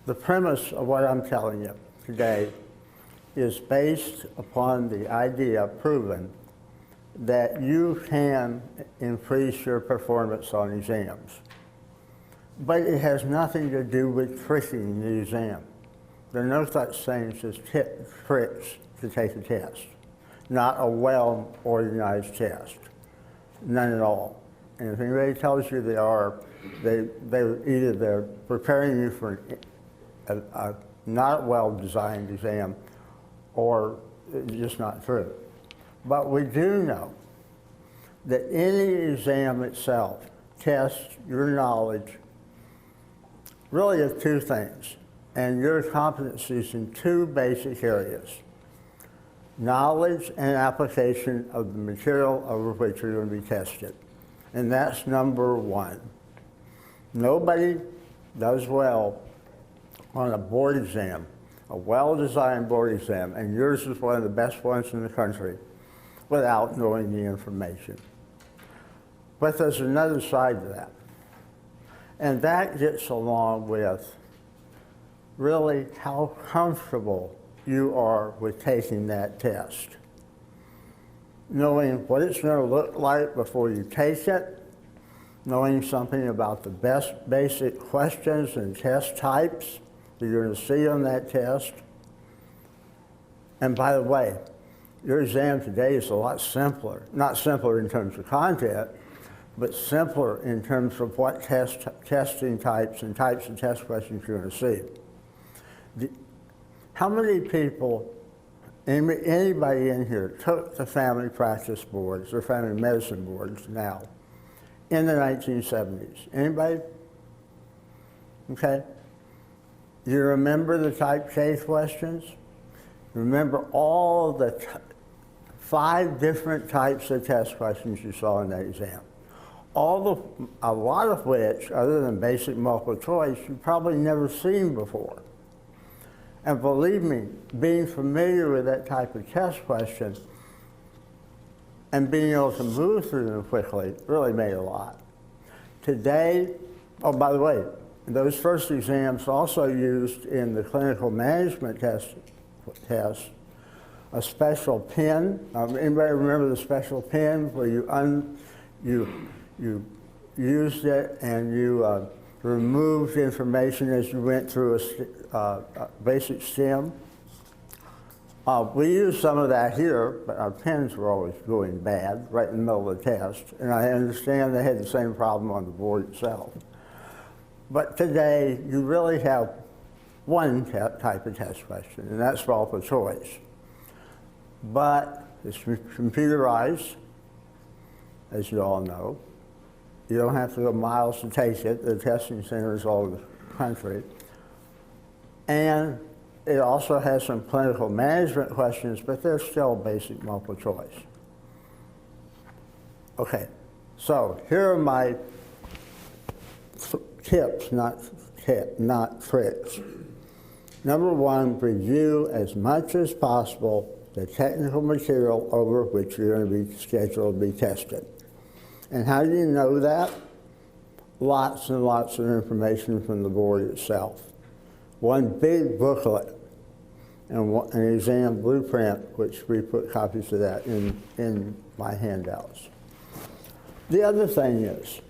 The premise of what I'm telling you today is based upon the idea proven that you can increase your performance on exams. But it has nothing to do with tricking the exam. There are no such things as tricks to take a test. Not a well-organized test. None at all. And if anybody tells you they are, they're preparing you for a not well-designed exam, or it's just not true. But we do know that any exam itself tests your knowledge really of two things, and your competencies in two basic areas: knowledge and application of the material over which you're going to be tested. And that's number one. Nobody does well on a board exam, a well-designed board exam, and yours is one of the best ones in the country, without knowing the information. But there's another side to that. And that gets along with really how comfortable you are with taking that test. Knowing what it's going to look like before you take it, knowing something about the best basic questions and test types that you're going to see on that test. And by the way, your exam today is a lot simpler. Not simpler in terms of content, but simpler in terms of what testing types and types of test questions you're going to see. How many people, anybody in here, took the family practice boards or family medicine boards now in the 1970s? Anybody? Okay. Do you remember the type K questions? Remember all the 5 different types of test questions you saw in that exam? A lot of which, other than basic multiple choice, you've probably never seen before. And believe me, being familiar with that type of test question and being able to move through them quickly really made a lot. Today, oh, by the way, those first exams also used in the clinical management test a special pen. Anybody remember the special pen where you used it and you removed information as you went through a basic stem? We used some of that here, but our pens were always going bad right in the middle of the test. And I understand they had the same problem on the board itself. But today, you really have one type of test question, and that's multiple choice. But it's computerized, as you all know. You don't have to go miles to take it. There are testing centers all over the country. And it also has some clinical management questions, but they're still basic multiple choice. Okay, so here are my tips, not tricks. Number one, review as much as possible the technical material over which you're going to be scheduled to be tested. And how do you know that? Lots and lots of information from the board itself. One big booklet and an exam blueprint, which we put copies of that in my handouts. The other thing is,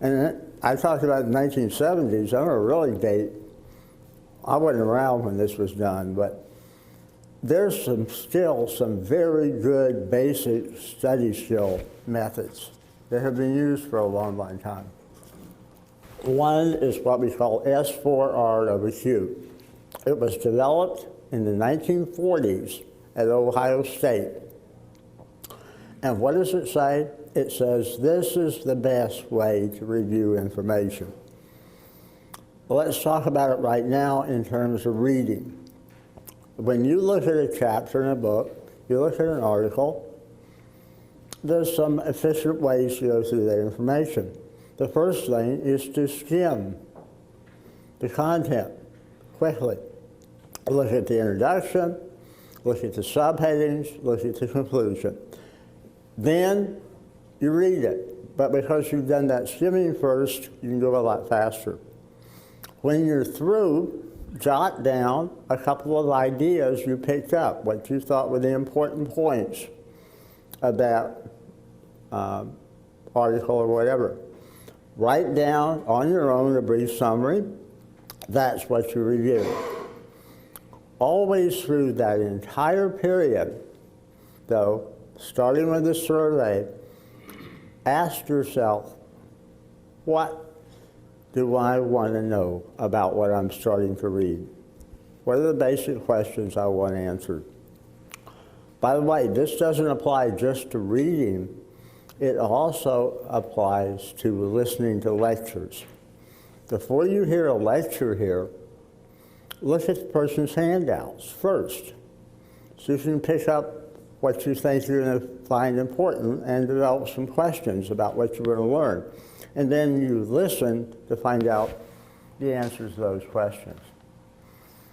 and I talked about the 1970s, I'm going to really date, I wasn't around when this was done, but there's still some very good basic study skill methods that have been used for a long, long time. One is what we call S4RWQ. It was developed in the 1940s at Ohio State. And what does it say? It says this is the best way to review information. Well, let's talk about it right now in terms of reading. When you look at a chapter in a book, you look at an article, there's some efficient ways to go through that information. The first thing is to skim the content quickly. Look at the introduction, look at the subheadings, look at the conclusion. Then you read it. But because you've done that skimming first, you can go a lot faster. When you're through, jot down a couple of ideas you picked up, what you thought were the important points of that article or whatever. Write down on your own a brief summary. That's what you review. Always through that entire period, though, starting with the survey, ask yourself, what do I want to know about what I'm starting to read? What are the basic questions I want answered? By the way, this doesn't apply just to reading. It also applies to listening to lectures. Before you hear a lecture here, look at the person's handouts first. So you can pick up what you think you're going to find important and develop some questions about what you're going to learn. And then you listen to find out the answers to those questions.